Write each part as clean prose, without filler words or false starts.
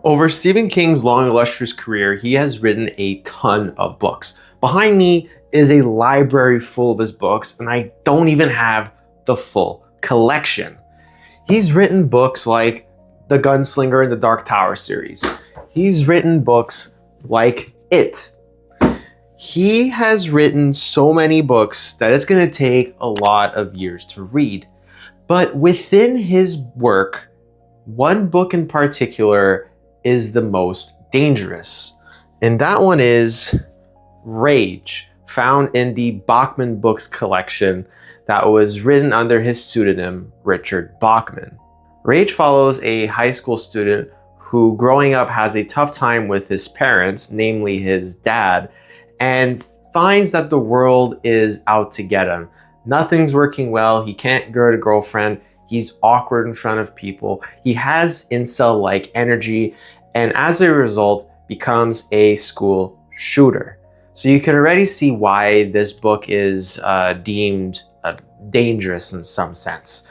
Over Stephen King's long illustrious career, he has written a ton of books. Behind me is a library full of his books, and I don't even have the full collection. He's written books like The Gunslinger and the Dark Tower series. He's written books like It. He has written so many books that it's going to take a lot of years to read. But within his work, one book in particular is the most dangerous. And that one is Rage, found in the Bachman Books collection that was written under his pseudonym, Richard Bachman. Rage follows a high school student who growing up has a tough time with his parents, namely his dad, and finds that the world is out to get him. Nothing's working well, he can't get a girlfriend, he's awkward in front of people, he has incel-like energy, and as a result becomes a school shooter. So you can already see why this book is deemed dangerous in some sense.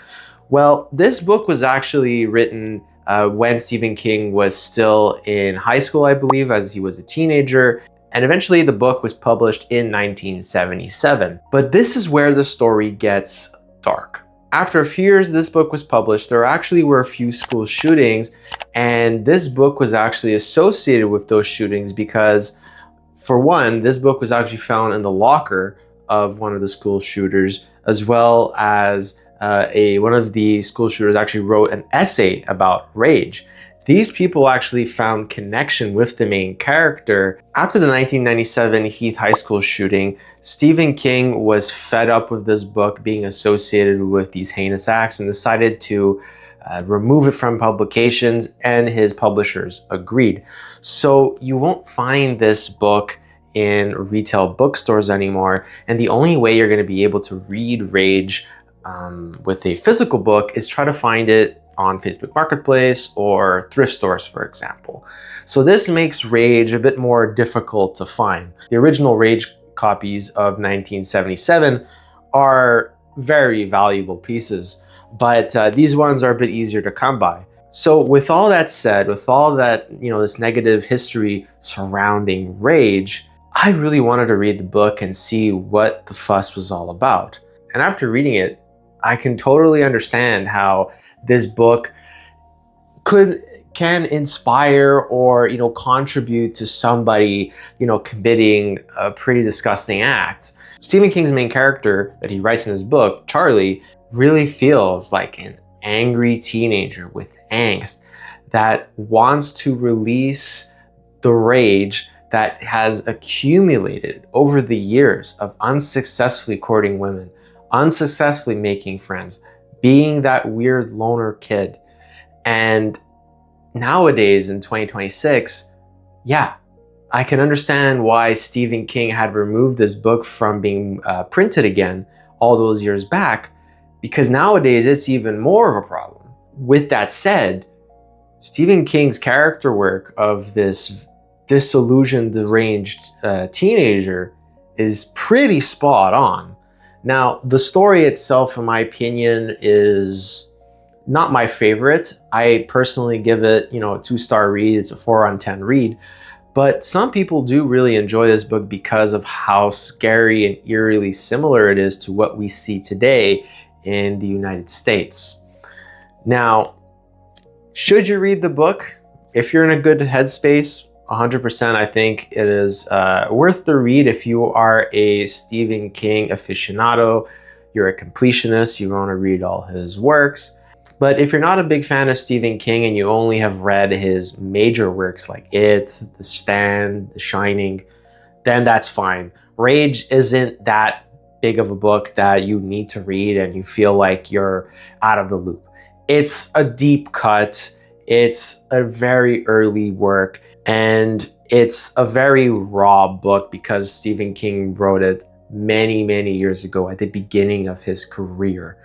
Well, this book was actually written when Stephen King was still in high school, I believe, as he was a teenager. And eventually the book was published in 1977. But this is where the story gets dark. After a few years this book was published, there actually were a few school shootings, and this book was actually associated with those shootings because, for one, this book was actually found in the locker of one of the school shooters, as well as one of the school shooters actually wrote an essay about Rage. These people actually found connection with the main character. After the 1997 Heath High School shooting, Stephen King was fed up with this book being associated with these heinous acts and decided to remove it from publications, and his publishers agreed. So you won't find this book in retail bookstores anymore, and the only way you're going to be able to read Rage with a physical book is try to find it on Facebook Marketplace or thrift stores, for example. So this makes Rage a bit more difficult to find. The original Rage copies of 1977 are very valuable pieces, but these ones are a bit easier to come by. So with all that said, with all that, this negative history surrounding Rage, I really wanted to read the book and see what the fuss was all about. And after reading it, I can totally understand how this book can inspire or contribute to somebody committing a pretty disgusting act. Stephen King's main character that he writes in his book, Charlie, really feels like an angry teenager with angst that wants to release the rage that has accumulated over the years of unsuccessfully courting women, unsuccessfully making friends, being that weird loner kid. And nowadays in 2026, yeah, I can understand why Stephen King had removed this book from being printed again all those years back, because nowadays it's even more of a problem. With that said, Stephen King's character work of this disillusioned, deranged teenager is pretty spot on. Now, the story itself, in my opinion, is not my favorite. I personally give it, a 2-star read. It's a 4 on 10 read. But some people do really enjoy this book because of how scary and eerily similar it is to what we see today in the United States. Now, should you read the book? If you're in a good headspace, 100%, I think it is worth the read if you are a Stephen King aficionado, you're a completionist, you want to read all his works. But if you're not a big fan of Stephen King and you only have read his major works like It, The Stand, The Shining, then that's fine. Rage isn't that big of a book that you need to read and you feel like you're out of the loop. It's a deep cut. It's a very early work, and it's a very raw book because Stephen King wrote it many, many years ago at the beginning of his career.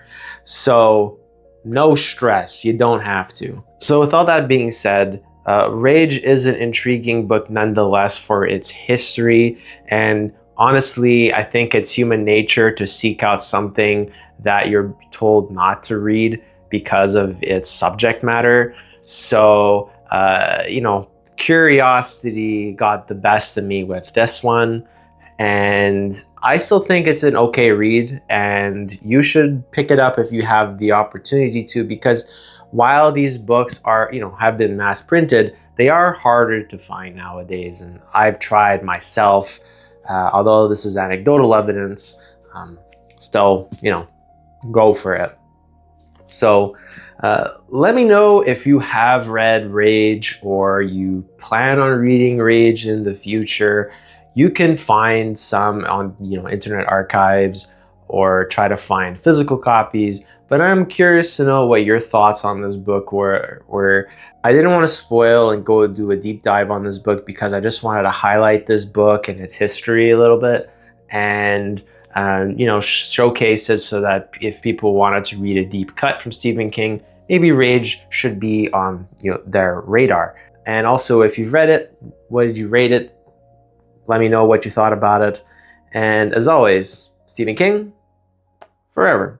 So no stress, you don't have to. So with all that being said, Rage is an intriguing book nonetheless for its history, and honestly, I think it's human nature to seek out something that you're told not to read because of its subject matter. So you know, curiosity got the best of me with this one. And I still think it's an okay read, and you should pick it up if you have the opportunity to, because while these books are, you know, have been mass printed, they are harder to find nowadays. And I've tried myself, although this is anecdotal evidence, still, you know, go for it. So let me know if you have read Rage or you plan on reading Rage in the future. You can find some on, you know, Internet Archives or try to find physical copies. But I'm curious to know what your thoughts on this book were. I didn't want to spoil and go do a deep dive on this book because I just wanted to highlight this book and its history a little bit, and you know, showcase it so that if people wanted to read a deep cut from Stephen King, maybe Rage should be on, you know, their radar. And also, if you've read it, what did you rate it? Let me know what you thought about it. And as always, Stephen King forever.